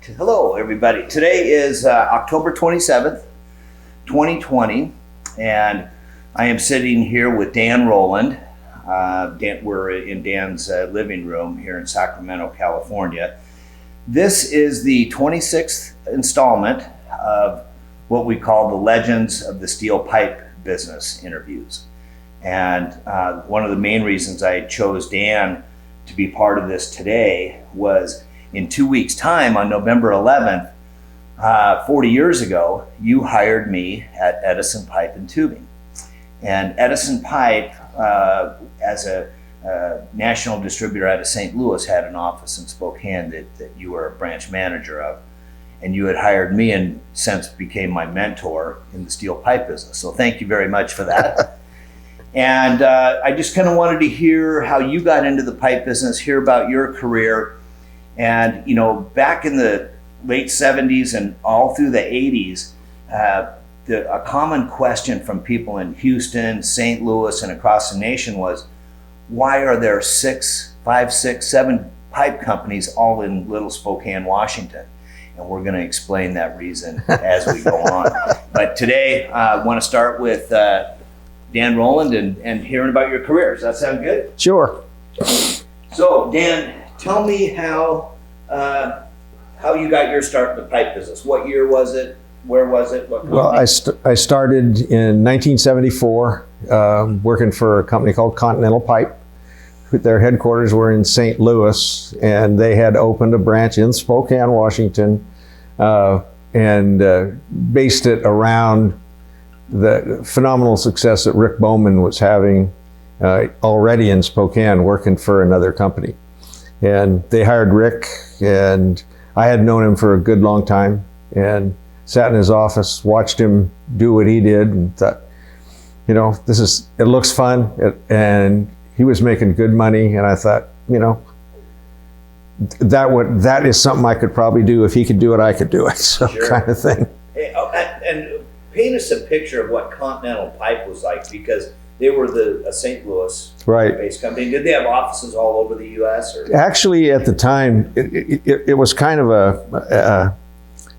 Hello, everybody. Today is October 27th, 2020, and I am sitting here with Dan Rowland. We're in Dan's living room here in Sacramento, California. This is the 26th installment of what we call the Legends of the Steel Pipe Business interviews. And one of the main reasons I chose Dan to be part of this today was in 2 weeks' time, on November 11th, 40 years ago, you hired me at Edison Pipe and Tubing. And Edison Pipe, as a national distributor out of St. Louis, had an office in Spokane that you were a branch manager of. And you had hired me and since became my mentor in the steel pipe business. So thank you very much for that. And I just kind of wanted to hear how you got into the pipe business, hear about your career. And, you know, back in the late 70s and all through the 80s, a common question from people in Houston, St. Louis, and across the nation was, why are there 5, 6, 7 pipe companies all in little Spokane, Washington? And we're going to explain that reason as we go on. But today, I want to start with Dan Rowland and hearing about your career. Does that sound good? Sure. So, Dan, tell me how you got your start in the pipe business. What year was it? Where was it? What company? Well, I started in 1974 working for a company called Continental Pipe. Their headquarters were in St. Louis, and they had opened a branch in Spokane, Washington, and based it around the phenomenal success that Rick Bowman was having already in Spokane working for another company. And they hired Rick, and I had known him for a good long time and sat in his office, watched him do what he did, and thought, you know, it looks fun. And he was making good money, and I thought, you know, that is something I could probably do. If he could do it, I could do it. So Sure. Kind of thing. And paint us a picture of what Continental Pipe was like, because they were a St. Louis-based company. Did they have offices all over the U.S.? Or? Actually, at the time, it was kind of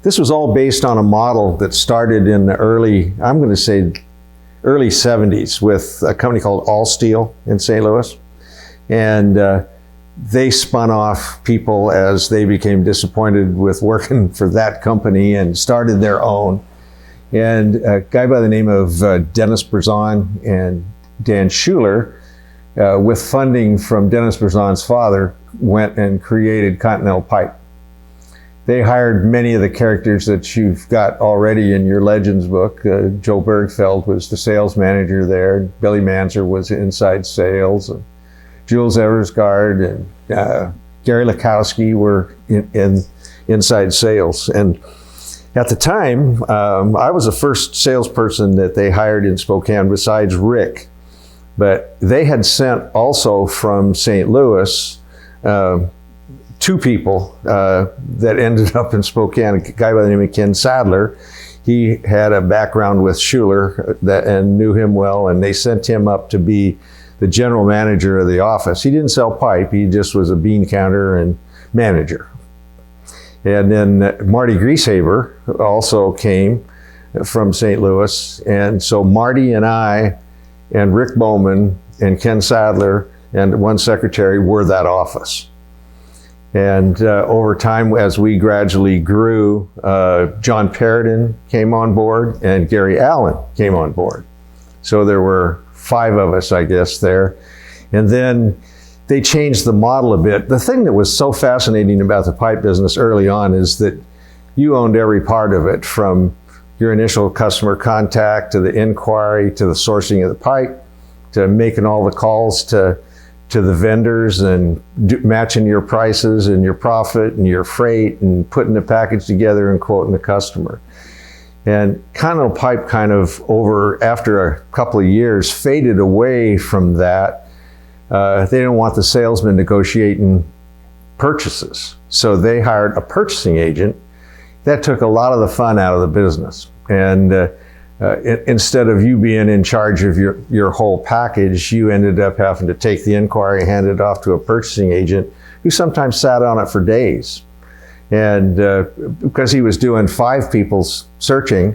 this was all based on a model that started in the early 70s with a company called All Steel in St. Louis. And they spun off people as they became disappointed with working for that company and started their own. And a guy by the name of Dennis Berzon and Dan Schuler, with funding from Dennis Berzon's father, went and created Continental Pipe. They hired many of the characters that you've got already in your Legends book. Joe Bergfeld was the sales manager there. Billy Manzer was inside sales. And Jules Eversgard and Gary Lakowski were in inside sales. And at the time, I was the first salesperson that they hired in Spokane besides Rick. But they had sent also from St. Louis 2 people that ended up in Spokane. A guy by the name of Ken Sadler. He had a background with Schuler and knew him well, and they sent him up to be the general manager of the office. He didn't sell pipe, he just was a bean counter and manager. And then Marty Grieshaber also came from St. Louis. And so Marty and I and Rick Bowman and Ken Sadler and one secretary were that office. And over time, as we gradually grew, John Perrodin came on board and Gary Allen came on board. So there were 5 of us, I guess, there. And then they changed the model a bit. The thing that was so fascinating about the pipe business early on is that you owned every part of it, from your initial customer contact to the inquiry to the sourcing of the pipe to making all the calls to the vendors and matching your prices and your profit and your freight and putting the package together and quoting the customer. And Continental Pipe kind of after a couple of years faded away from that. They didn't want the salesman negotiating purchases. So they hired a purchasing agent. That took a lot of the fun out of the business. And instead of you being in charge of your whole package, you ended up having to take the inquiry, hand it off to a purchasing agent who sometimes sat on it for days. And because he was doing 5 people's searching,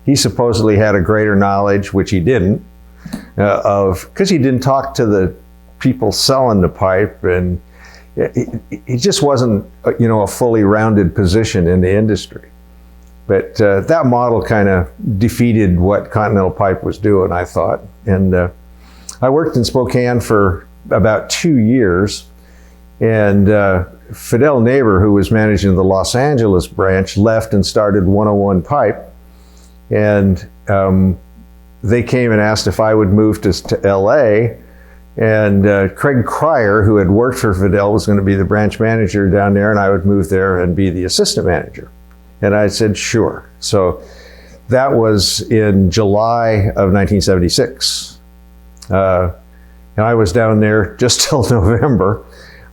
he supposedly had a greater knowledge, which he didn't, because he didn't talk to the people selling the pipe, and he just wasn't, a fully rounded position in the industry. But that model kind of defeated what Continental Pipe was doing, I thought. And I worked in Spokane for about 2 years, and Fidel Neighbor, who was managing the Los Angeles branch, left and started 101 Pipe. And they came and asked if I would move to LA. And Craig Cryer, who had worked for Fidel, was going to be the branch manager down there, and I would move there and be the assistant manager. And I said, sure. So that was in July of 1976. And I was down there just till November.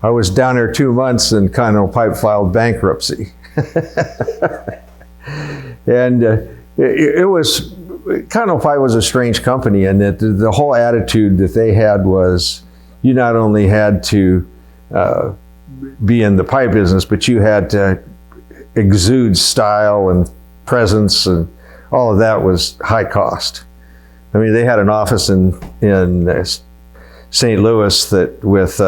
I was down there 2 months, and Continental Pipe filed bankruptcy. And it was, Continental Pipe was a strange company, and that the whole attitude that they had was, you not only had to be in the pipe business, but you had to exude style and presence, and all of that was high cost. I mean, they had an office in St. Louis that with,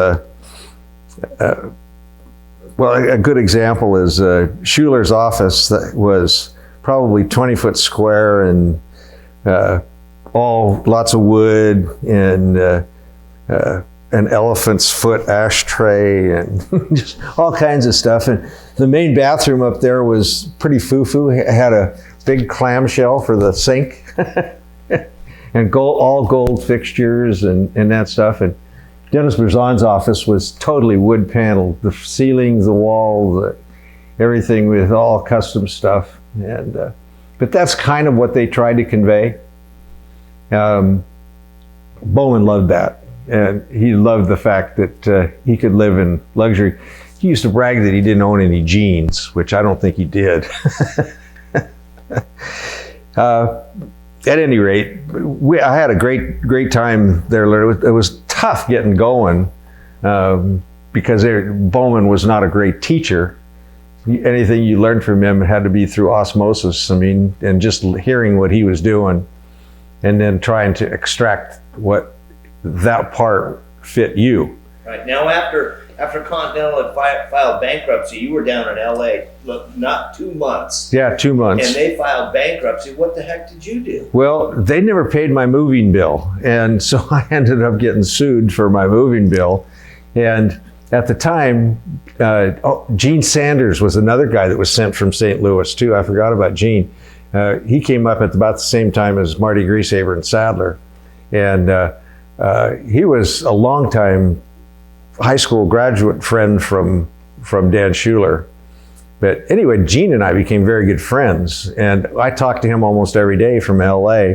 well, a good example is Schuler's office that was probably 20 foot square, and lots of wood, and an elephant's foot ashtray, and just all kinds of stuff. And the main bathroom up there was pretty foo-foo. It had a big clamshell for the sink, and all gold fixtures and that stuff. And Dennis Berzon's office was totally wood paneled. The ceilings, the walls, everything with all custom stuff. And but that's kind of what they tried to convey. Bowman loved that. And he loved the fact that he could live in luxury. He used to brag that he didn't own any jeans, which I don't think he did. At any rate, I had a great time there. It was tough getting going because Bowman was not a great teacher. Anything you learned from him had to be through osmosis. I mean, and just hearing what he was doing, and then trying to extract what that part fit you. Right. Now, after Continental had filed bankruptcy, you were down in LA, not 2 months. Yeah, 2 months. And they filed bankruptcy. What the heck did you do? Well, they never paid my moving bill. And so I ended up getting sued for my moving bill. And at the time, Gene Sanders was another guy that was sent from St. Louis too. I forgot about Gene. He came up at about the same time as Marty Grieshaber and Sadler. And he was a longtime high school graduate friend from Dan Schuler. But anyway, Gene and I became very good friends, and I talked to him almost every day from LA.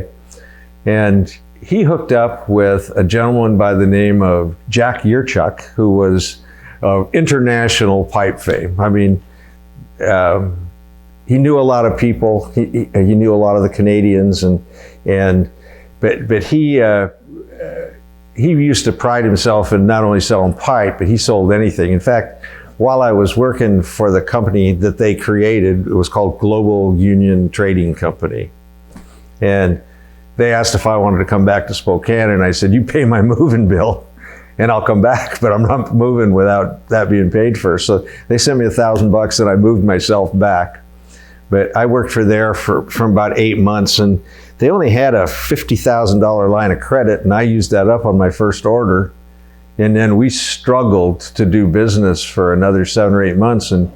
And he hooked up with a gentleman by the name of Jack Yurchuk, who was of international pipe fame. I mean, he knew a lot of people. He knew a lot of the Canadians, but he used to pride himself in not only selling pipe, but he sold anything. In fact, while I was working for the company that they created, it was called Global Union Trading Company. And they asked if I wanted to come back to Spokane, and I said, you pay my moving bill and I'll come back, but I'm not moving without that being paid first. So they sent me $1,000 and I moved myself back. But I worked for about 8 months, and they only had a $50,000 line of credit, and I used that up on my first order. And then we struggled to do business for another 7 or 8 months, and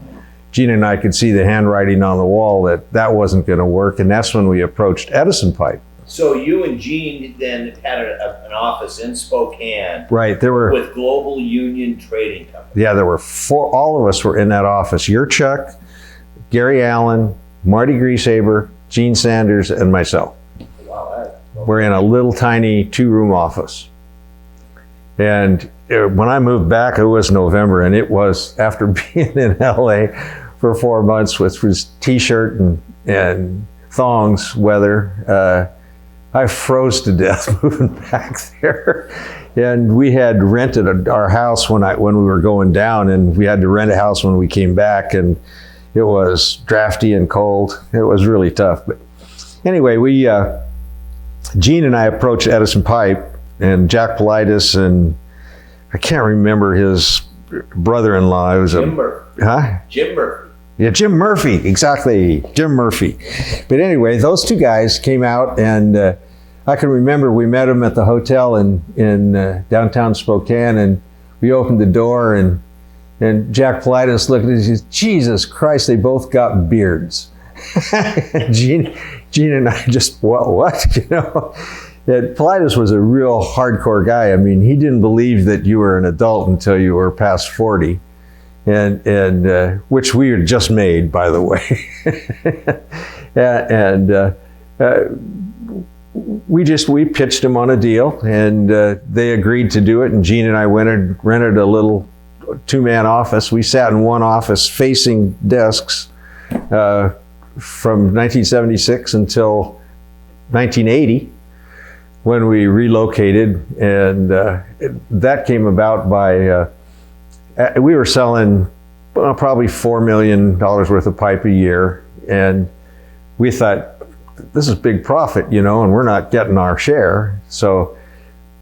Gene and I could see the handwriting on the wall that wasn't going to work, and that's when we approached Edison Pipe. So you and Gene then had an office in Spokane. Right, there were with Global Union Trading Company. Yeah, there were 4. All of us were in that office. Yurchuk, Gary Allen, Marty Grieshaber, Gene Sanders, and myself. Wow, we're in a little tiny 2-room office. And when I moved back, it was November, and it was after being in LA for 4 months, which was t-shirt and thongs weather. I froze to death moving back there. And we had rented our house when we were going down, and we had to rent a house when we came back. And It was drafty and cold. It was really tough. But anyway, Gene and I approached Edison Pipe, and Jack Politis, and I can't remember his brother-in-law. It was Jim Murphy. Huh? Jim Murphy. Yeah, Jim Murphy, exactly, Jim Murphy. But anyway, those two guys came out, and I can remember we met them at the hotel in downtown Spokane, and we opened the door, and Jack Politis looked at us and said, Jesus Christ, they both got beards. Gene and I just, what? You know? And Politis was a real hardcore guy. I mean, he didn't believe that you were an adult until you were past 40. And which we had just made, by the way. We pitched them on a deal, and they agreed to do it. And Gene and I rented a little two-man office. We sat in one office facing desks from 1976 until 1980, when we relocated, and that came about by. We were selling probably $4 million worth of pipe a year, and we thought, this is big profit, you know, and we're not getting our share. So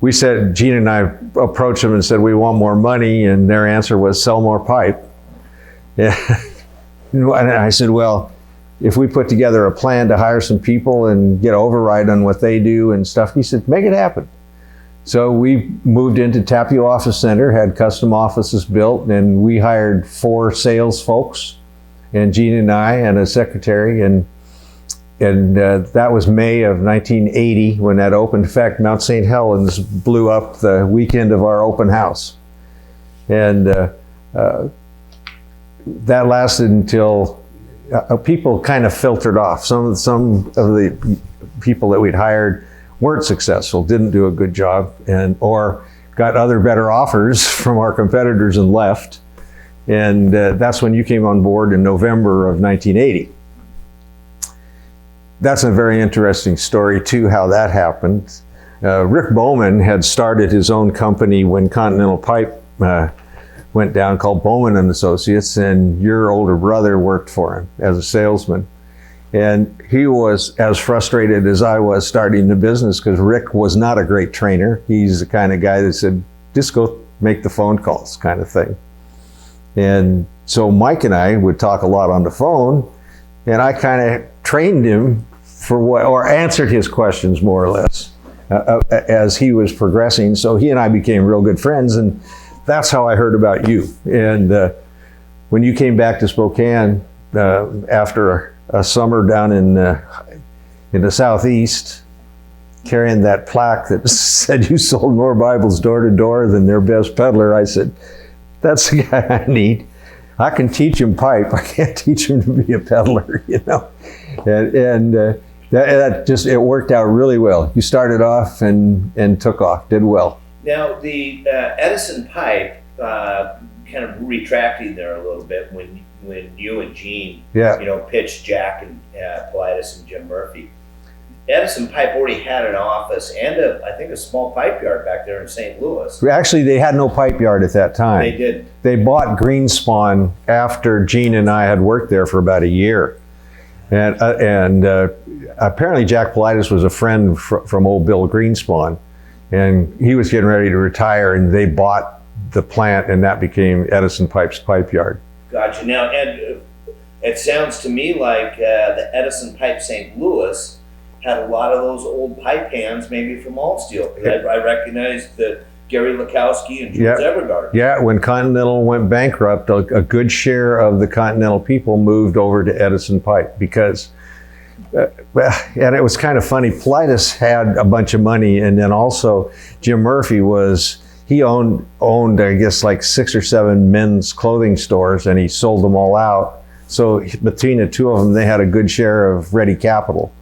we said, Gene and I approached them and said, we want more money, and their answer was, sell more pipe. Yeah. And I said, well, if we put together a plan to hire some people and get override on what they do and stuff, he said, make it happen. So we moved into Tapio Office Center, had custom offices built, and we hired 4 sales folks, and Gene and I, and a secretary, and that was May of 1980 when that opened. In fact, Mount St. Helens blew up the weekend of our open house. And that lasted until people kind of filtered off. Some of the people that we'd hired weren't successful, didn't do a good job, or got other better offers from our competitors and left. And that's when you came on board in November of 1980. That's a very interesting story too, how that happened. Rick Bowman had started his own company when Continental Pipe went down, called Bowman and Associates, and your older brother worked for him as a salesman. And he was as frustrated as I was starting the business, because Rick was not a great trainer. He's the kind of guy that said, just go make the phone calls kind of thing. And so Mike and I would talk a lot on the phone, and I kind of trained him or answered his questions more or less as he was progressing. So he and I became real good friends, and that's how I heard about you. And when you came back to Spokane after a summer down in the Southeast, carrying that plaque that said you sold more Bibles door to door than their best peddler, I said, that's the guy I need. I can teach him pipe. I can't teach him to be a peddler, you know. And that just, it worked out really well. You started off and took off, did well. Now, the Edison Pipe, kind of retracting there a little bit, when you and Gene, pitched Jack and Politis and Jim Murphy. Edison Pipe already had an office and I think a small pipe yard back there in St. Louis. Actually, they had no pipe yard at that time. They did. They bought Greenspawn after Gene and I had worked there for about a year. And apparently Jack Politis was a friend from old Bill Greenspawn, and he was getting ready to retire, and they bought the plant, and that became Edison Pipe's pipe yard. Gotcha. Now, Ed, it sounds to me like the Edison Pipe St. Louis had a lot of those old pipe hands, maybe from All Steel. I recognized the Gary Lukowski and George Evergard. Yeah, when Continental went bankrupt, a good share of the Continental people moved over to Edison Pipe because, and it was kind of funny, Politis had a bunch of money, and then also Jim Murphy he owned, I guess, like 6 or 7 men's clothing stores, and he sold them all out. So between the two of them, they had a good share of ready capital.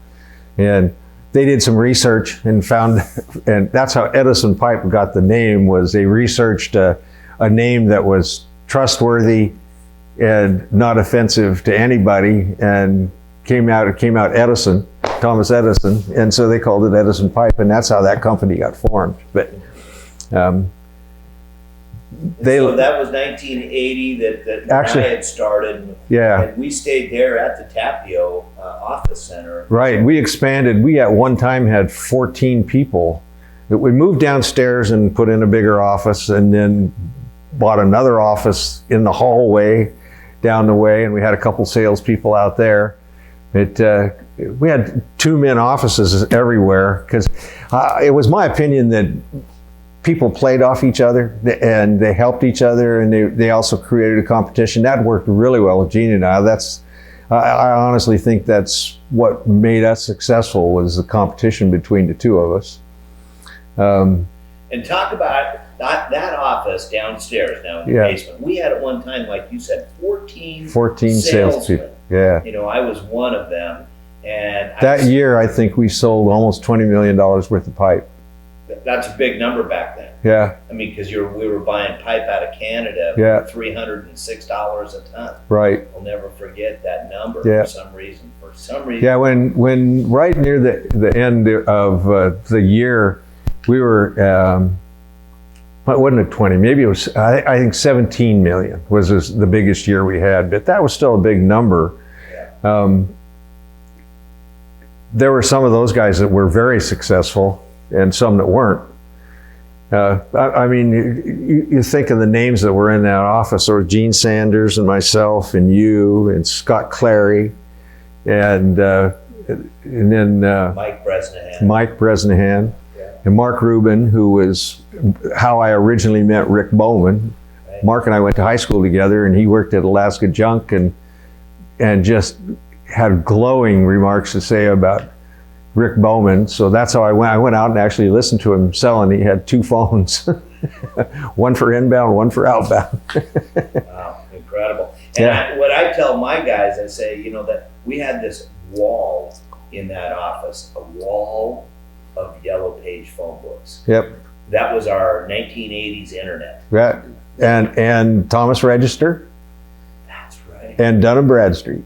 And they did some research and found, and that's how Edison Pipe got the name, was they researched a name that was trustworthy and not offensive to anybody, and came out Edison, Thomas Edison, and so they called it Edison Pipe, and that's how that company got formed. But So that was 1980 that Actually, I had started. Yeah. And we stayed there at the Tapio office center. Right. We expanded. We at one time had 14 people. We moved downstairs and put in a bigger office, and then bought another office in the hallway down the way, and we had a couple salespeople out there. We had two-man offices everywhere because it was my opinion that people played off each other and they helped each other, and they also created a competition. That worked really well with Gene and I. I honestly think that's what made us successful, was the competition between the two of us. And talk about that office downstairs now in the basement. We had at one time, like you said, 14 salespeople. Yeah. You know, I was one of them. And that year, I think we sold almost $20 million worth of pipe. That's a big number back then. Yeah. I mean, because we were buying pipe out of Canada for $306 a ton. Right. I'll never forget that number for some reason. Yeah, when right near the end of the year, we were, it wasn't a 20, maybe it was, I think 17 million was the biggest year we had, but that was still a big number. Yeah. There were some of those guys that were very successful and some that weren't. I mean, you think of the names that were in that office, or Gene Sanders and myself and you and Scott Clary and then Mike Bresnahan. And Mark Rubin, who was how I originally met Rick Bowman. Right. Mark and I went to high school together, and he worked at Alaska Junk and just had glowing remarks to say about Rick Bowman. So that's how I went out and actually listened to him selling. He had two phones, one for inbound, one for outbound. Wow, incredible. And what I tell my guys, I say, you know, that we had this wall in that office, a wall of yellow page phone books. Yep. That was our 1980s internet. Right. And Thomas Register. That's right. And Dun & Bradstreet.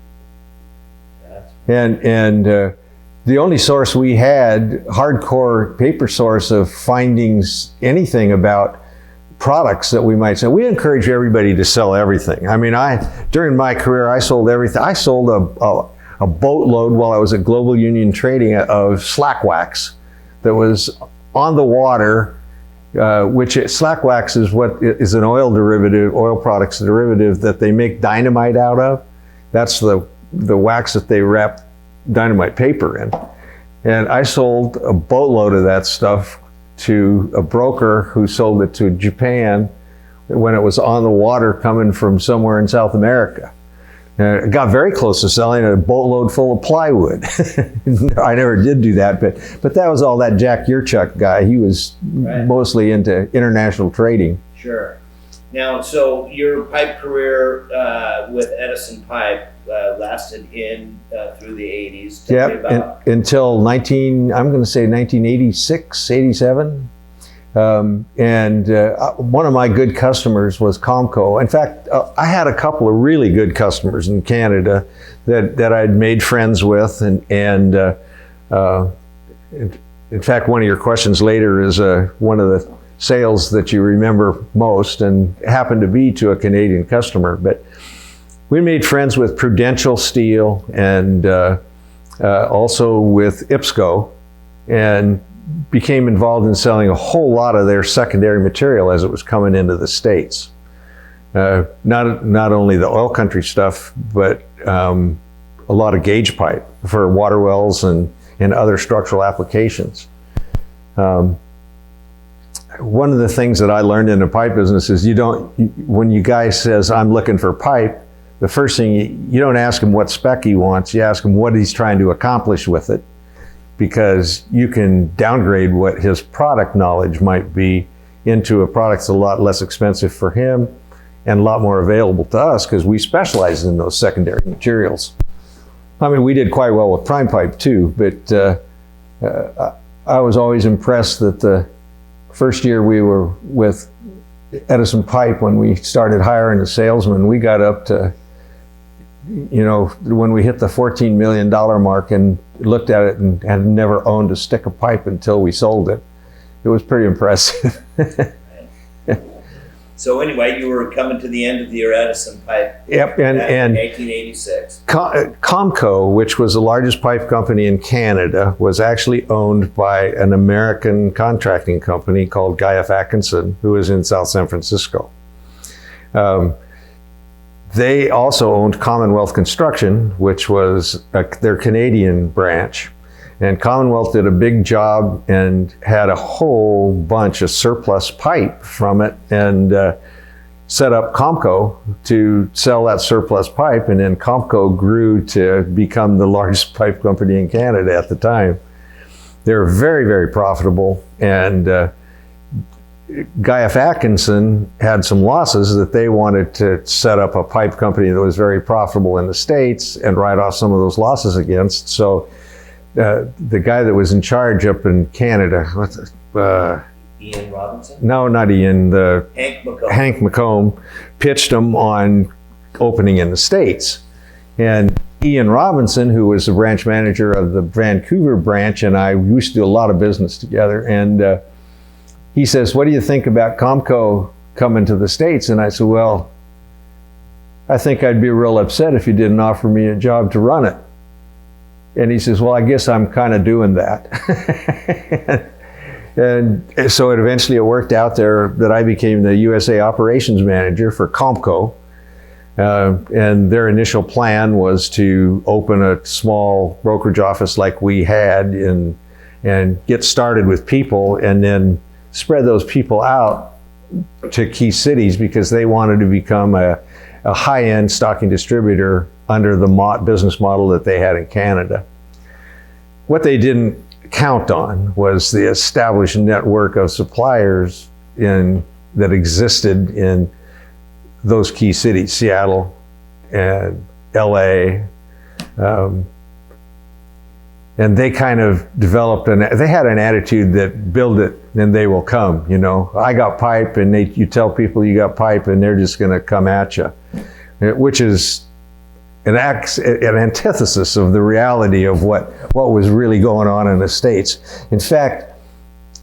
That's right. And the only source we had, hardcore paper source of findings, anything about products that we might sell. We encourage everybody to sell everything. I mean, during my career, I sold everything. I sold a boatload while I was at Global Union Trading of slack wax that was on the water, slack wax is what is an oil products derivative that they make dynamite out of. That's the wax that they wrap dynamite paper in. And I sold a boatload of that stuff to a broker who sold it to Japan when it was on the water coming from somewhere in South America. It got very close to selling a boatload full of plywood. I never did do that, but that was all that Jack Yurchuk guy. He was mostly into international trading. Sure. Now, so your pipe career with Edison Pipe lasted through the 80s. Yep, until I'm going to say 1986, 87. And one of my good customers was Comco. In fact, I had a couple of really good customers in Canada that I'd made friends with. And in fact, one of your questions later is one of the sales that you remember most, and happened to be to a Canadian customer. But we made friends with Prudential Steel and also with IPSCO, and became involved in selling a whole lot of their secondary material as it was coming into the States. Not only the oil country stuff, but a lot of gauge pipe for water wells and other structural applications. One of the things that I learned in the pipe business is when you guy says, I'm looking for pipe, the first thing, you don't ask him what spec he wants, you ask him what he's trying to accomplish with it, because you can downgrade what his product knowledge might be into a product that's a lot less expensive for him and a lot more available to us because we specialize in those secondary materials. I mean, we did quite well with prime pipe too, but I was always impressed that the first year we were with Edison Pipe, when we started hiring the salesmen, we got up to, when we hit the $14 million mark and looked at it and had never owned a stick of pipe until we sold it. It was pretty impressive. So anyway, you were coming to the end of your Edison pipe. Yep, in and 1886. Comco, which was the largest pipe company in Canada, was actually owned by an American contracting company called Guy F. Atkinson, who was in South San Francisco. They also owned Commonwealth Construction, which was their Canadian branch. And Commonwealth did a big job and had a whole bunch of surplus pipe from it, and set up Comco to sell that surplus pipe. And then Comco grew to become the largest pipe company in Canada at the time. They were very, very profitable. And Guy F. Atkinson had some losses that they wanted to set up a pipe company that was very profitable in the States and write off some of those losses against. So the guy that was in charge up in Canada, Ian Robinson? No, not Ian. Hank McComb pitched him on opening in the States. And Ian Robinson, who was the branch manager of the Vancouver branch, and I used to do a lot of business together. And he says, "What do you think about Comco coming to the States?" And I said, "Well, I think I'd be real upset if you didn't offer me a job to run it." And he says, "Well, I guess I'm kind of doing that." And so it worked out there that I became the USA operations manager for Comco. And their initial plan was to open a small brokerage office like we had and get started with people, and then spread those people out to key cities, because they wanted to become a high-end stocking distributor under the business model that they had in Canada. What they didn't count on was the established network of suppliers that existed in those key cities, Seattle and LA. And they kind of developed they had an attitude that build it and they will come. You know, I got pipe, and you tell people you got pipe and they're just going to come at you, which is an antithesis of the reality of what was really going on in the States. In fact,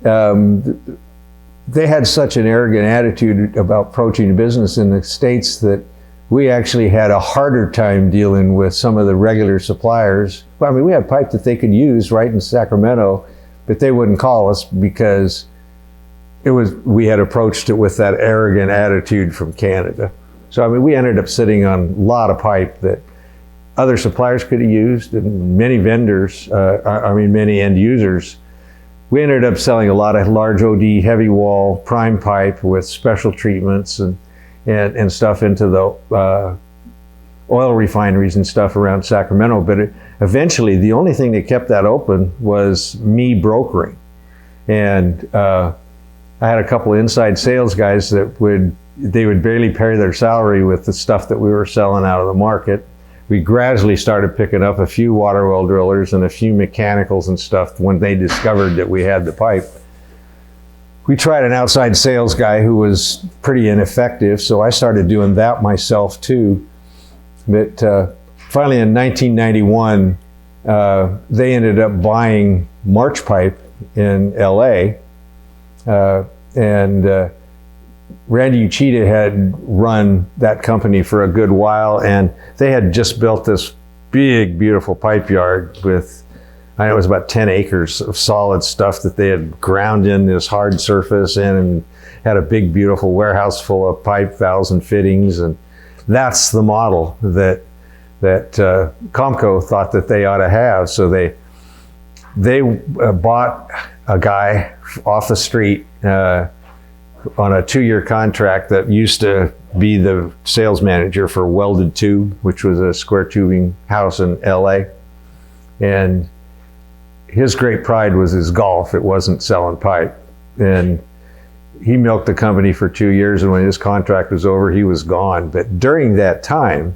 they had such an arrogant attitude about approaching business in the States that we actually had a harder time dealing with some of the regular suppliers. Well, I mean, we had pipe that they could use right in Sacramento, but they wouldn't call us because we had approached it with that arrogant attitude from Canada. So, I mean, we ended up sitting on a lot of pipe that other suppliers could have used, and many vendors, many end users. We ended up selling a lot of large OD heavy wall prime pipe with special treatments and stuff into the oil refineries and stuff around Sacramento. But eventually, the only thing that kept that open was me brokering. And I had a couple of inside sales guys that would barely pay their salary with the stuff that we were selling out of the market. We gradually started picking up a few water well drillers and a few mechanicals and stuff when they discovered that we had the pipe. We tried an outside sales guy who was pretty ineffective, so I started doing that myself too. But finally in 1991, they ended up buying March Pipe in LA. Randy Uchida had run that company for a good while, and they had just built this big, beautiful pipe yard with, I know it was about 10 acres of solid stuff that they had ground in this hard surface and had a big, beautiful warehouse full of pipe, valves, and fittings. And that's the model that Comco thought that they ought to have. So they bought a guy off the street on a 2-year contract that used to be the sales manager for Welded Tube, which was a square tubing house in LA. And his great pride was his golf. It wasn't selling pipe. And he milked the company for 2 years, and when his contract was over, he was gone. But during that time,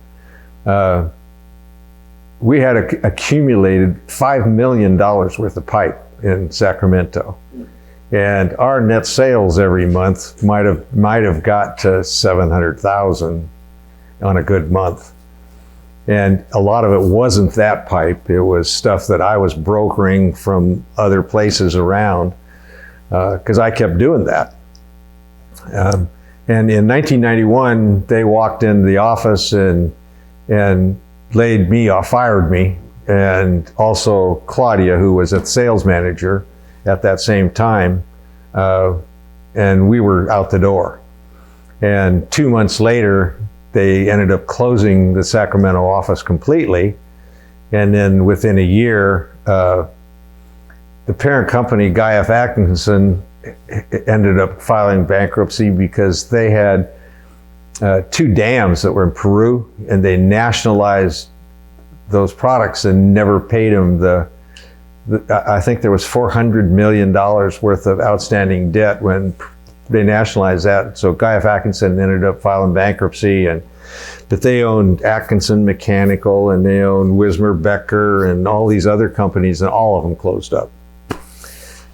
we had accumulated $5 million worth of pipe in Sacramento. And our net sales every month might have got to 700,000 on a good month. And a lot of it wasn't that pipe. It was stuff that I was brokering from other places around, because I kept doing that. And in 1991, they walked into the office and laid me off, fired me, and also Claudia, who was a sales manager at that same time, and we were out the door. And 2 months later, they ended up closing the Sacramento office completely. And then within a year, the parent company, Guy F. Atkinson, ended up filing bankruptcy because they had 2 dams that were in Peru, and they nationalized those products and never paid them I think there was $400 million worth of outstanding debt when they nationalized that. So Guy F. Atkinson ended up filing bankruptcy, but they owned Atkinson Mechanical, and they owned Wismer Becker and all these other companies, and all of them closed up.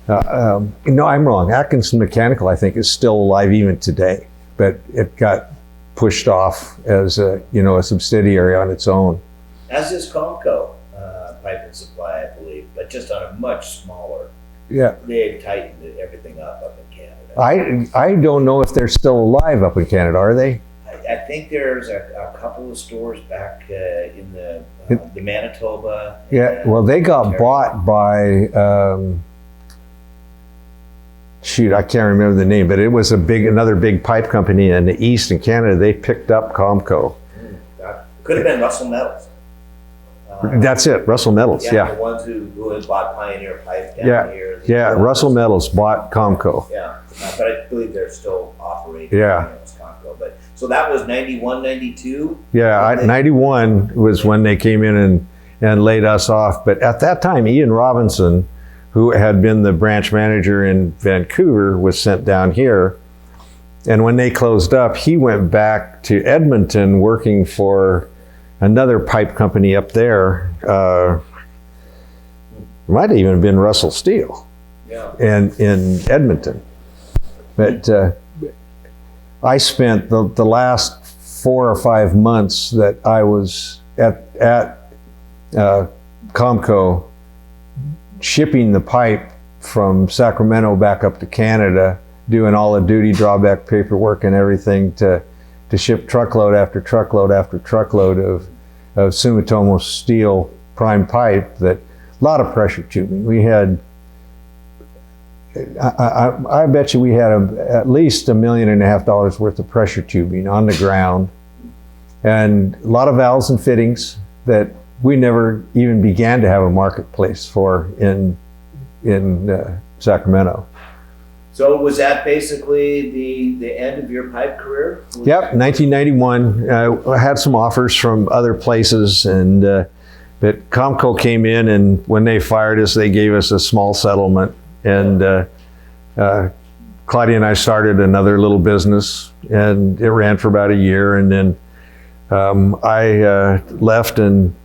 No, I'm wrong. Atkinson Mechanical, I think, is still alive even today, but it got pushed off as a subsidiary on its own. As is Comco Pipe and Supply, I believe, but just on a much smaller. Yeah. They've tightened everything up in Canada. I don't know if they're still alive up in Canada, are they? I think there's a couple of stores back in the Manitoba. Yeah, well, they got bought by, I can't remember the name, but it was another big pipe company in the East in Canada. They picked up Comco. Could have been Russell Metals. That's it, Russell Metals, yeah. The ones who had bought Pioneer Pipe down here. Yeah, Russell Metals bought Comco. Yeah, but I believe they're still operating. Yeah. Comco. But so that was 91, 92? Yeah, 91 was when they came in and laid us off. But at that time, Ian Robinson, who had been the branch manager in Vancouver, was sent down here. And when they closed up, he went back to Edmonton working for another pipe company up there. Might have even been Russell Steel. Yeah. And in Edmonton. But I spent the last 4 or 5 months that I was at Comco shipping the pipe from Sacramento back up to Canada, doing all the duty drawback paperwork and everything to ship truckload after truckload after truckload of Sumitomo steel prime pipe. That a lot of pressure tubing. We had, I bet you we had at least $1.5 million worth of pressure tubing on the ground, and a lot of valves and fittings that we never even began to have a marketplace for in Sacramento. So was that basically the end of your pipe career? Yep, 1991. I had some offers from other places, but Comco came in, and when they fired us, they gave us a small settlement. And Claudia and I started another little business, and it ran for about a year. And then I left and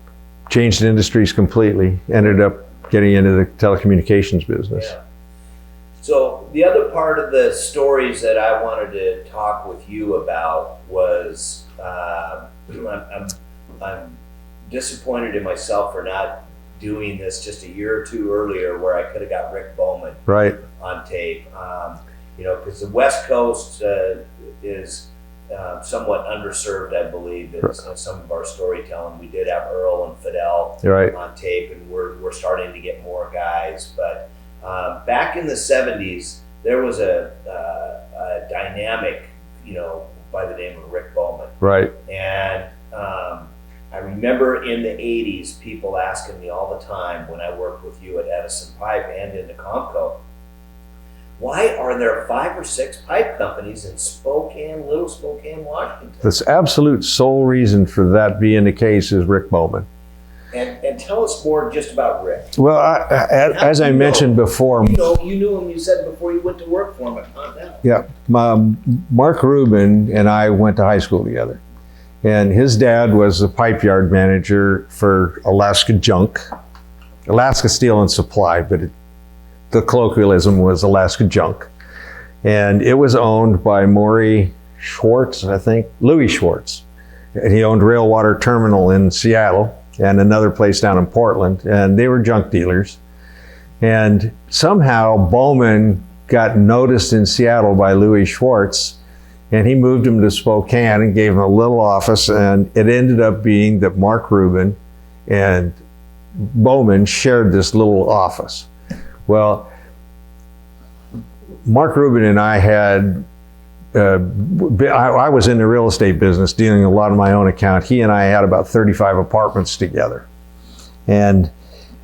changed industries completely. Ended up getting into the telecommunications business. Yeah. So the other part of the stories that I wanted to talk with you about was I'm disappointed in myself for not doing this just a year or two earlier, where I could have got Rick Bowman on tape. Because the West Coast is somewhat underserved, I believe, in some of our storytelling. We did have Earl and Fidel on tape, and we're starting to get more guys, but. Back in the 70s, there was a dynamic, by the name of Rick Bowman. Right. And I remember in the 80s, people asking me all the time when I worked with you at Edison Pipe and in the Comco, why are there 5 or 6 pipe companies in Little Spokane, Washington? The absolute sole reason for that being the case is Rick Bowman. And tell us more just about Rick. Well, as I mentioned before, you knew him. You said before you went to work for him at Continental. Yeah, Mark Rubin and I went to high school together, and his dad was the pipe yard manager for Alaska Steel and Supply, but the colloquialism was Alaska Junk, and it was owned by Louis Schwartz, and he owned Railwater Terminal in Seattle and another place down in Portland, and they were junk dealers. And somehow Bowman got noticed in Seattle by Louis Schwartz, And he moved him to Spokane and gave him a little office, and it ended up being that Mark Rubin and Bowman shared this little office. Well, Mark Rubin and I had, I was in the real estate business dealing a lot on my own account. He and I had about 35 apartments together. And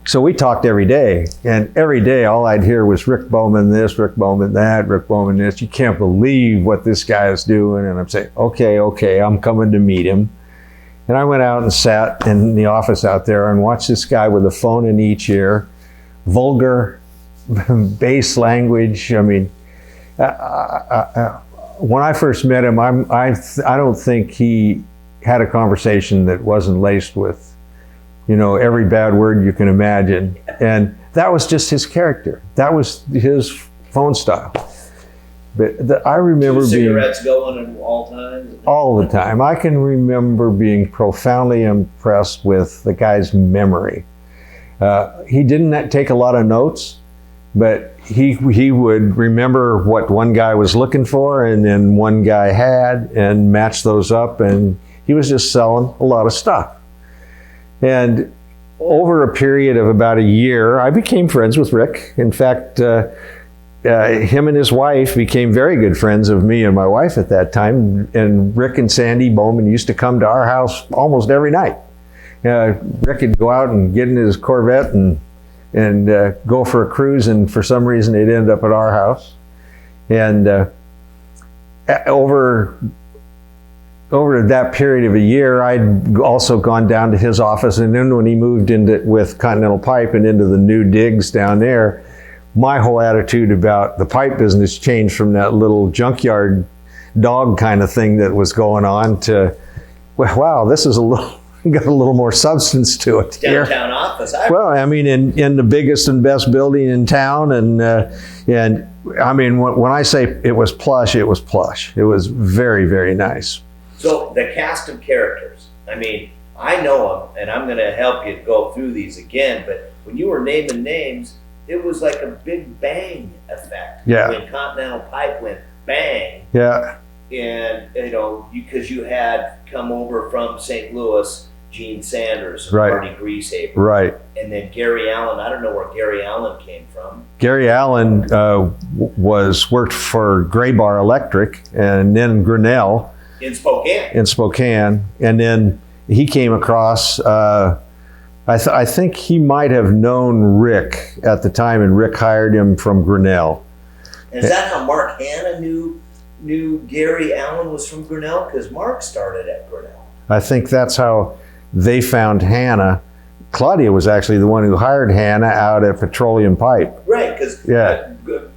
so we talked every day, and every day all I'd hear was Rick Bowman this, Rick Bowman that, Rick Bowman this. You can't believe what this guy is doing. And I'm saying, okay, I'm coming to meet him. And I went out and sat in the office out there and watched this guy with a phone in each ear, vulgar, base language. I mean, when I first met him, I don't think he had a conversation that wasn't laced with, every bad word you can imagine. And that was just his character. That was his phone style. But I remember cigarettes going at all times? All the time. I can remember being profoundly impressed with the guy's memory. He didn't take a lot of notes, but he would remember what one guy was looking for and then one guy had and match those up, and he was just selling a lot of stuff. And over a period of about a year, I became friends with Rick. In fact, him and his wife became very good friends of me and my wife at that time. And Rick and Sandy Bowman used to come to our house almost every night. Rick would go out and get in his Corvette and go for a cruise, and for some reason they'd end up at our house. And over that period of a year, I'd also gone down to his office, and then when he moved with Continental Pipe and into the new digs down there, my whole attitude about the pipe business changed from that little junkyard dog kind of thing that was going on to, well, wow, this is got a little more substance to it. Downtown office. Well, I mean, in the biggest and best building in town, and I mean, when I say it was plush, it was plush. It was very, very nice. So the cast of characters, I mean, I know them, and I'm going to help you go through these again, but when you were naming names, it was like a big bang effect. Yeah. When Continental Pipe went bang. Yeah. And, because you had come over from St. Louis, Gene Sanders, and right. Marty Greasehaver. Right. And then Gary Allen, I don't know where Gary Allen came from. Gary Allen worked for Gray Bar Electric and then Grinnell. In Spokane. And then he came across, I think he might have known Rick at the time, and Rick hired him from Grinnell. And is that how Mark Hanna knew Gary Allen was from Grinnell? Because Mark started at Grinnell. I think that's how they found Hanna. Claudia was actually the one who hired Hanna out at Petroleum Pipe. Right, because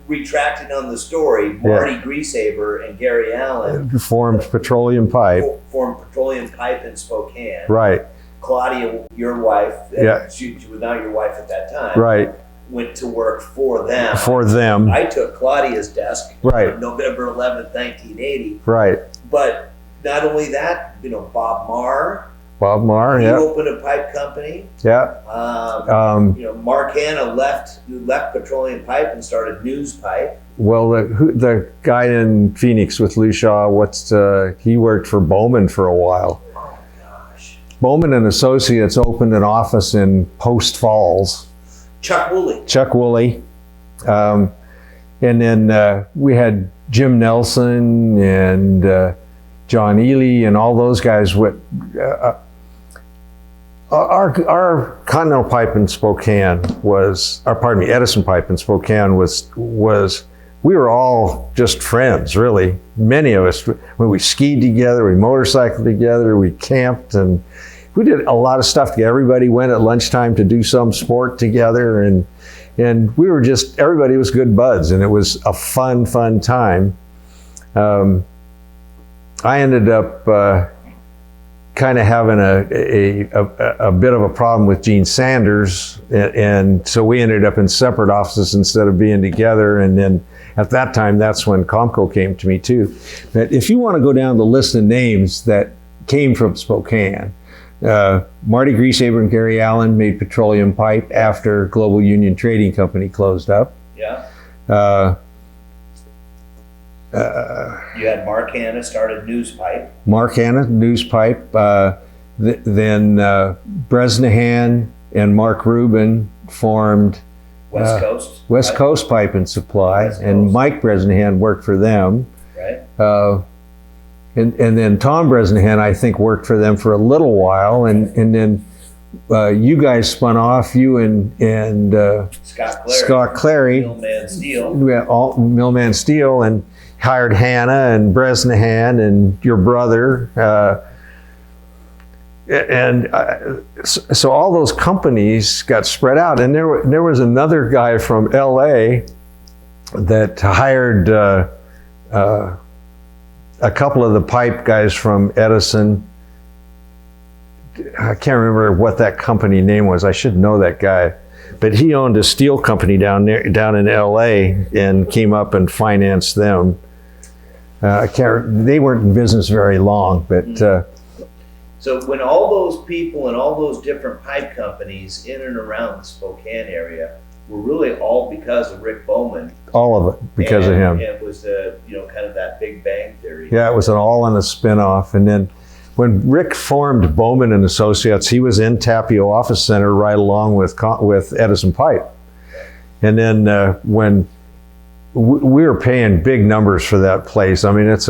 retracting on the story, Marty Greasehaver and Gary Allen formed Petroleum Pipe. Formed Petroleum Pipe in Spokane. Right. Claudia, your wife, she was not your wife at that time. Right. Went to work for them. For them. I took Claudia's desk. Right. On November 11th, 1980. Right. But not only that, Bob Marr. He opened a pipe company. Yeah. Mark Hanna left Petroleum Pipe and started News Pipe. Well, the guy in Phoenix with Lou Shaw, he worked for Bowman for a while. Oh gosh. Bowman and Associates opened an office in Post Falls. Chuck Woolley. And then we had Jim Nelson and John Ely and all those guys. Our Continental Pipe in Spokane Edison Pipe in Spokane was we were all just friends, really. Many of us, when we skied together, we motorcycled together, we camped, and we did a lot of stuff together. Everybody went at lunchtime to do some sport together, and we were everybody was good buds, and it was a fun time. I ended up kind of having a bit of a problem with Gene Sanders, and so we ended up in separate offices instead of being together. And then at that time, that's when Comco came to me too. But if you want to go down the list of names that came from Spokane, Marty Greasehaver and Gary Allen made Petroleum Pipe after Global Union Trading Company closed up. Yeah. You had Mark Hanna started News Pipe. Mark Hanna, News Pipe. Then Bresnahan and Mark Rubin formed West Coast. West Coast Pipe and Supply, West and Coast. Mike Bresnahan worked for them. Right. And then Tom Bresnahan, I think, worked for them for a little while, and then you guys spun off, you and Scott Clary, Millman Steel. Millman Steel, and hired Hanna and Bresnahan and your brother. So all those companies got spread out, and there was another guy from LA that hired a couple of the pipe guys from Edison. I can't remember what that company name was. I should know that guy, but he owned a steel company down in LA and came up and financed them. They weren't in business very long, but. So when all those people and all those different pipe companies in and around the Spokane area were really all because of Rick Bowman. All of it because of him. It was kind of that Big Bang Theory. Yeah, it was all on a spinoff. And then when Rick formed Bowman and Associates, he was in Tapio Office Center right along with Edison Pipe. And then when we were paying big numbers for that place, I mean, it's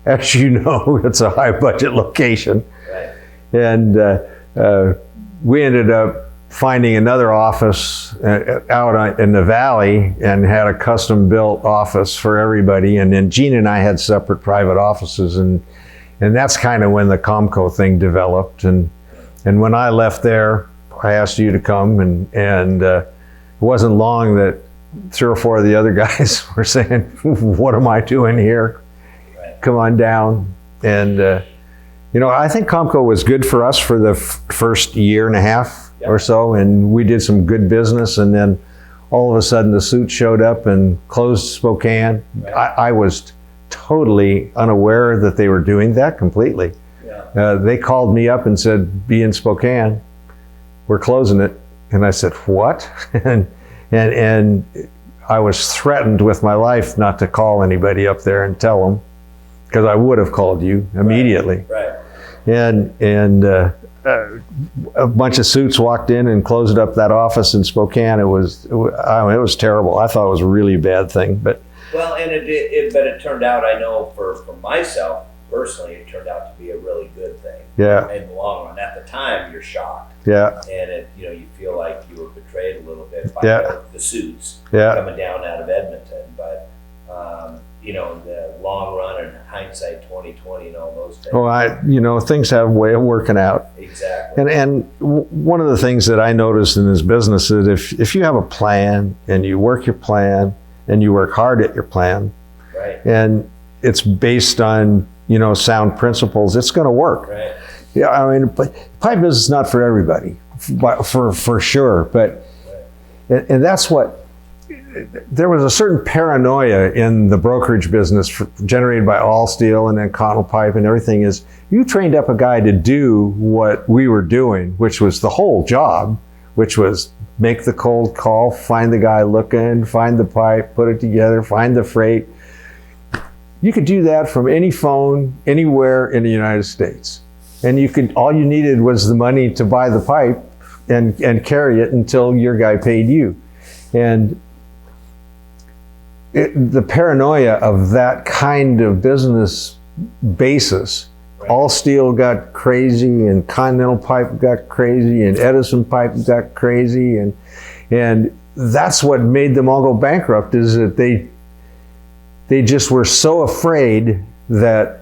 as you know, it's a high budget location. Right. And we ended up finding another office out in the valley and had a custom built office for everybody. And then Gene and I had separate private offices, and that's kind of when the Comco thing developed. And when I left there, I asked you to come, and it wasn't long that 3 or 4 of the other guys were saying, "What am I doing here? Come on down." And I think Comco was good for us for the first year and a half or so, and we did some good business. And then all of a sudden, the suit showed up and closed Spokane. Right. I was totally unaware that they were doing that completely. Yeah. They called me up and said, "Be in Spokane. We're closing it." And I said, "What?" and I was threatened with my life not to call anybody up there and tell them, because I would have called you immediately. Right. And a bunch of suits walked in and closed up that office in Spokane. It was terrible. I thought it was a really bad thing, but well, and it turned out, I know for myself personally, it turned out to be a really good thing. Yeah. In the long run, at the time, you're shocked. Yeah. And you feel like you were betrayed a little bit by the suits coming down out of Edmonton, but. In the long run and hindsight 2020 and all those things. Well, things have a way of working out. Exactly. And one of the things that I noticed in this business is if you have a plan and you work your plan and you work hard at your plan, right, and it's based on sound principles, it's going to work. Right. Yeah, I mean, pipe business is not for everybody, for sure. But and that's what. There was a certain paranoia in the brokerage business generated by All Steel and then Continental Pipe and everything. Is you trained up a guy to do what we were doing, which was the whole job, which was make the cold call, find the guy looking, find the pipe, put it together, find the freight. You could do that from any phone, anywhere in the United States. And all you needed was the money to buy the pipe and carry it until your guy paid you. And the paranoia of that kind of business basis, right. All Steel got crazy, and Continental Pipe got crazy, and Edison Pipe got crazy, and that's what made them all go bankrupt. Is that they just were so afraid that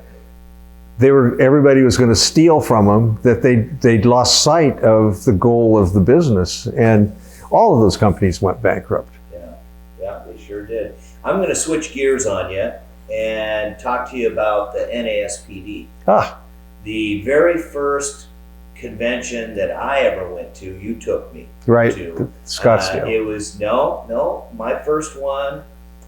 everybody was going to steal from them that they'd lost sight of the goal of the business, and all of those companies went bankrupt. Yeah, they sure did. I'm going to switch gears on you and talk to you about the NASPD. The very first convention that I ever went to, you took me to. Scottsdale. It was, my first one.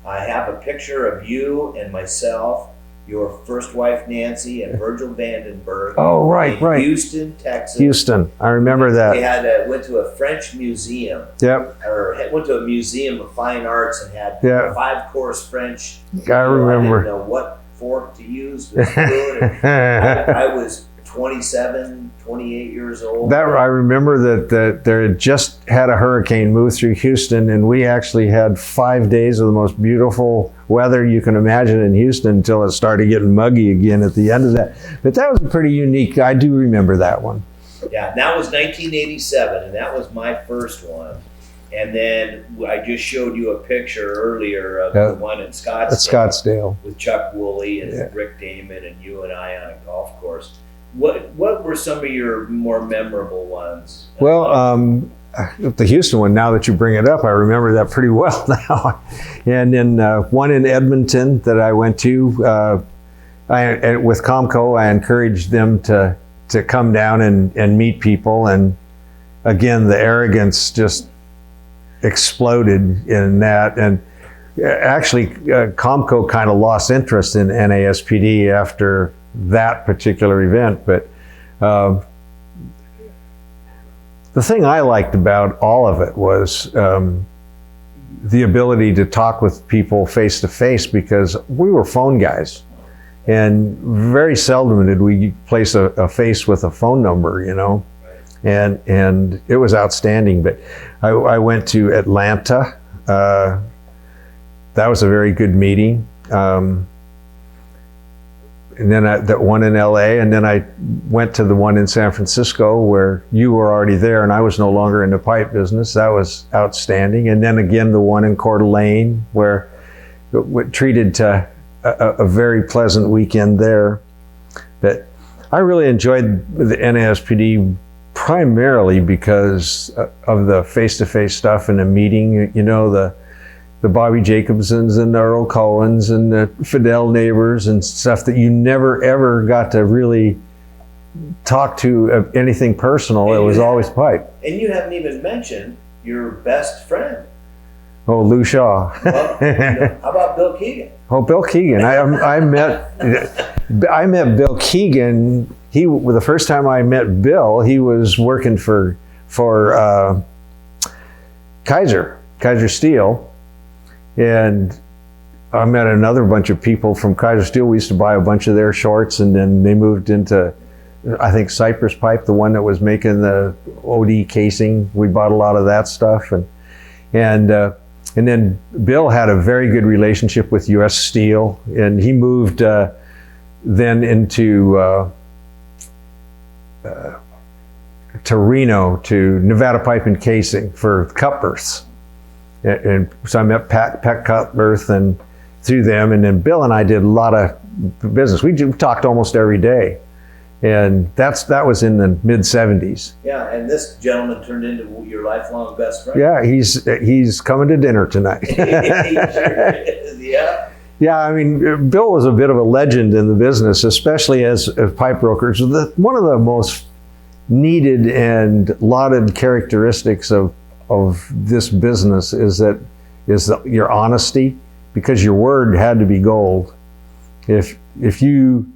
I have a picture of you and myself. your first wife Nancy and Virgil Vandenberg. Oh, right, in right. Houston, Texas. Houston, I remember that. They went to a French museum. Yep. Or went to a museum of fine arts and had Yeah. 5-course French. I remember. I didn't know what fork to use with food. I was 27, 28 years old. I remember that there had just had a hurricane move through Houston, and we actually had 5 days of the most beautiful weather you can imagine in Houston until it started getting muggy again at the end of that. But that was pretty unique. I do remember that one. Yeah, that was 1987, and that was my first one. And then I just showed you a picture earlier of the one in Scottsdale. At Scottsdale. With Chuck Woolley and Rick Damon and you and I on a golf course. What were some of your more memorable ones? Well, the Houston one, now that you bring it up, I remember that pretty well now. And then one in Edmonton that I went to, with Comco, I encouraged them to come down and meet people. And again, the arrogance just exploded in that. And actually, Comco kind of lost interest in NASPD after that particular event. But the thing I liked about all of it was the ability to talk with people face to face, because we were phone guys, and very seldom did we place a face with a phone number, you know. And it was outstanding. But I went to Atlanta. That was a very good meeting. And then that one in LA, and then I went to the one in San Francisco where you were already there and I was no longer in the pipe business. That was outstanding. And then again, the one in Coeur d'Alene, where it treated to a very pleasant weekend there. But I really enjoyed the NASPD primarily because of the face-to-face stuff and the meeting, you know, the Bobby Jacobsons and the Earl Cohens and the Fidel neighbors and stuff that you never ever got to really talk to anything personal. It was always pipe. And you haven't even mentioned your best friend. Oh, Lou Shaw. Well, how about Bill Keegan? Oh, Bill Keegan. I met Bill Keegan. The first time I met Bill, he was working for Kaiser Steel. And I met another bunch of people from Kaiser Steel. We used to buy a bunch of their shorts, and then they moved into, I think, Cypress Pipe, the one that was making the OD casing. We bought a lot of that stuff. And then Bill had a very good relationship with U.S. Steel, and he moved then into to Reno, to Nevada Pipe and Casing for cup berths. And so I met Pat Cutbirth and through them, and then Bill and I did a lot of business. We talked almost every day, and that was in the mid '70s. Yeah, and this gentleman turned into your lifelong best friend. Yeah, he's coming to dinner tonight. He sure is, yeah. Yeah, I mean, Bill was a bit of a legend in the business, especially as pipe brokers. One of the most needed and lauded characteristics of this business is your honesty, because your word had to be gold. If you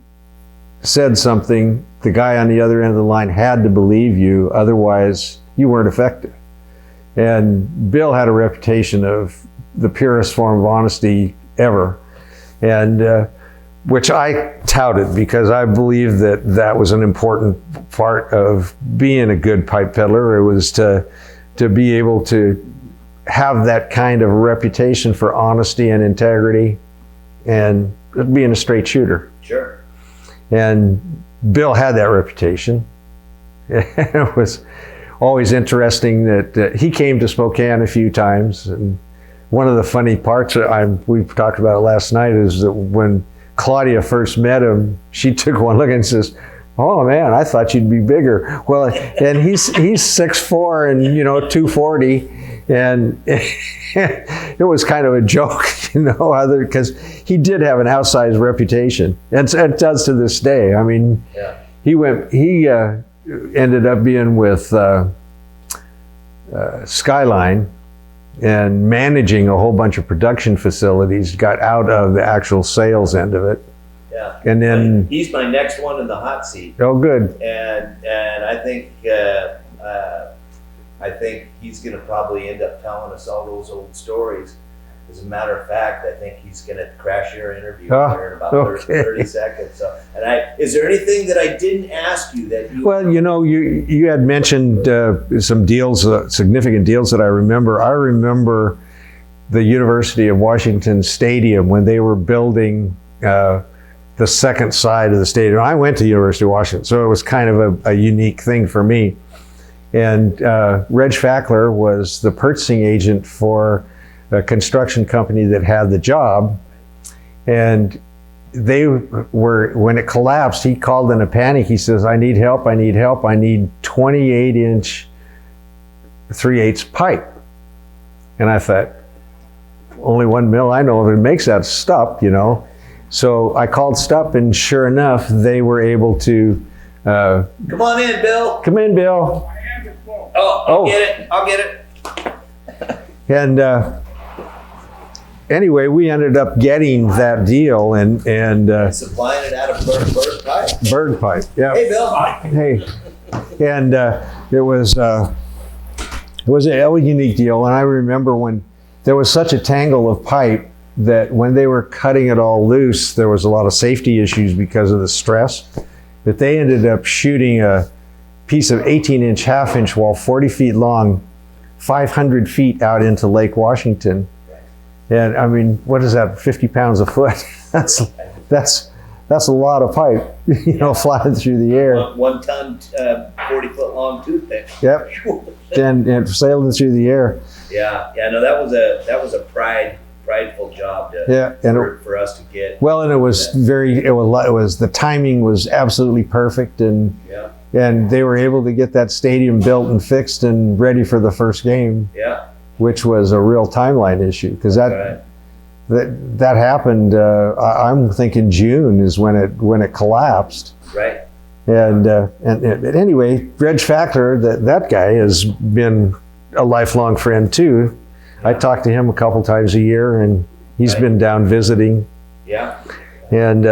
said something, the guy on the other end of the line had to believe you, otherwise you weren't effective. And Bill had a reputation of the purest form of honesty ever, and which I touted, because I believe that was an important part of being a good pipe peddler. It was to be able to have that kind of reputation for honesty and integrity and being a straight shooter. Sure. And Bill had that reputation. It was always interesting that he came to Spokane a few times. And one of the funny parts, we talked about it last night, is that when Claudia first met him, she took one look and says, "Oh man, I thought you'd be bigger." Well, and he's 6'4" and 240, and it was kind of a joke, because he did have an outsized reputation, and does to this day. I mean, yeah. He ended up being with Skyline and managing a whole bunch of production facilities. Got out of the actual sales end of it. Yeah. And then he's my next one in the hot seat. oh, good. And I think he's going to probably end up telling us all those old stories. As a matter of fact, I think he's going to crash your interview here in about 30 seconds. So, is there anything that I didn't ask you that you? Well, you had mentioned some deals, significant deals that I remember. I remember the University of Washington Stadium when they were building the second side of the stadium. I went to University of Washington, so it was kind of a unique thing for me. And Reg Fackler was the purchasing agent for a construction company that had the job. And they were, when it collapsed, he called in a panic. He says, I need help, I need help. I need 28-inch 3/8 pipe. And I thought, only one mill I know of that makes that, Stup, So I called Stup, and sure enough, they were able to. Come on in, Bill. Come in, Bill. Oh, I'll get it. And anyway, we ended up getting that deal and supplying it out of Bird Pipe. Bird Pipe, yeah. Hey, Bill. Hey, and it was a unique deal. And I remember when there was such a tangle of pipe that when they were cutting it all loose, there was a lot of safety issues because of the stress. But they ended up shooting a piece of 18-inch half-inch wall, 40 feet long, 500 feet out into Lake Washington. And I mean, what is that, 50 pounds a foot? That's a lot of pipe, flying through the air. 1 ton, 40-foot long toothpick. Yep. and sailing through the air. Yeah. No, that was a prideful job for us to get. Well, and it was the timing was absolutely perfect, and they were able to get that stadium built and fixed and ready for the first game. Yeah. Which was a real timeline issue, because that happened. I'm thinking June is when it collapsed. Right. And anyway, Reg Fackler, that guy has been a lifelong friend too. I talk to him a couple times a year, and he's been down visiting. Yeah. And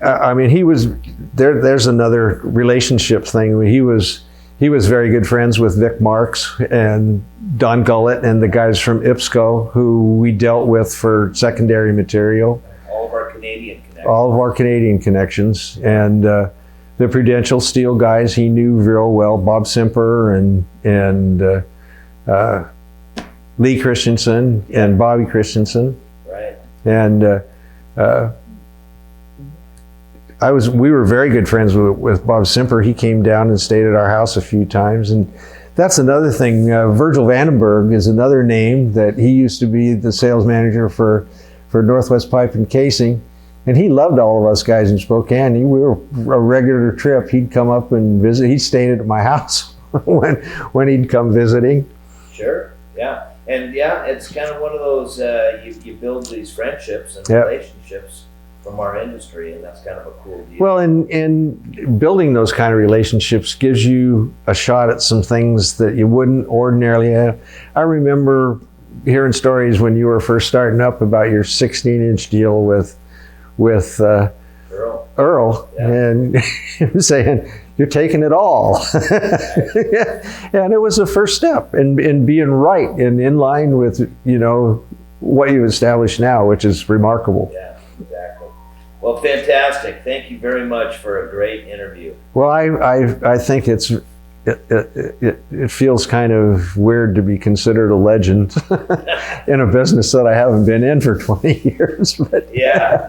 I mean, he was there. There's another relationship thing. He was very good friends with Vic Marks and Don Gullett and the guys from IPSCO, who we dealt with for secondary material. All of our Canadian connections. And the Prudential Steel guys he knew real well, Bob Simper and Lee Christensen and Bobby Christensen. Right. And we were very good friends with Bob Simper. He came down and stayed at our house a few times. And that's another thing. Virgil Vandenberg is another name that he used to be the sales manager for Northwest Pipe and Casing. And he loved all of us guys in Spokane. We were a regular trip. He'd come up and visit. He stayed at my house when he'd come visiting. Sure, yeah. And it's kind of one of those, you build these friendships and relationships from our industry, and that's kind of a cool deal. Well, and building those kind of relationships gives you a shot at some things that you wouldn't ordinarily have. I remember hearing stories when you were first starting up about your 16-inch deal with Earl, and him saying, you're taking it all. And it was the first step in being right and in line with, what you've established now, which is remarkable. Yeah, exactly. Well, fantastic. Thank you very much for a great interview. Well, I think it feels kind of weird to be considered a legend in a business that I haven't been in for 20 years. But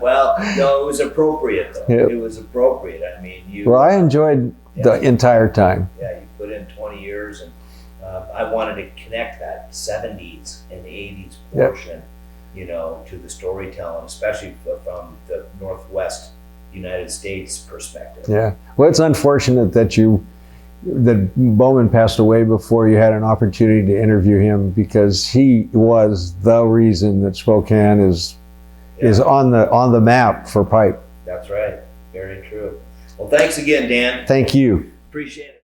well, no, it was appropriate though. Yep. It was appropriate. I mean, I enjoyed the entire time. Yeah, you put in 20 years, and I wanted to connect that 70s and 80s portion, to the storytelling, especially from the Northwest United States perspective. Yeah. Well, it's unfortunate that Bowman passed away before you had an opportunity to interview him, because he was the reason that Spokane is on the map for pipe. That's right. Very true. Well, thanks again, Dan. Thank you. Appreciate it.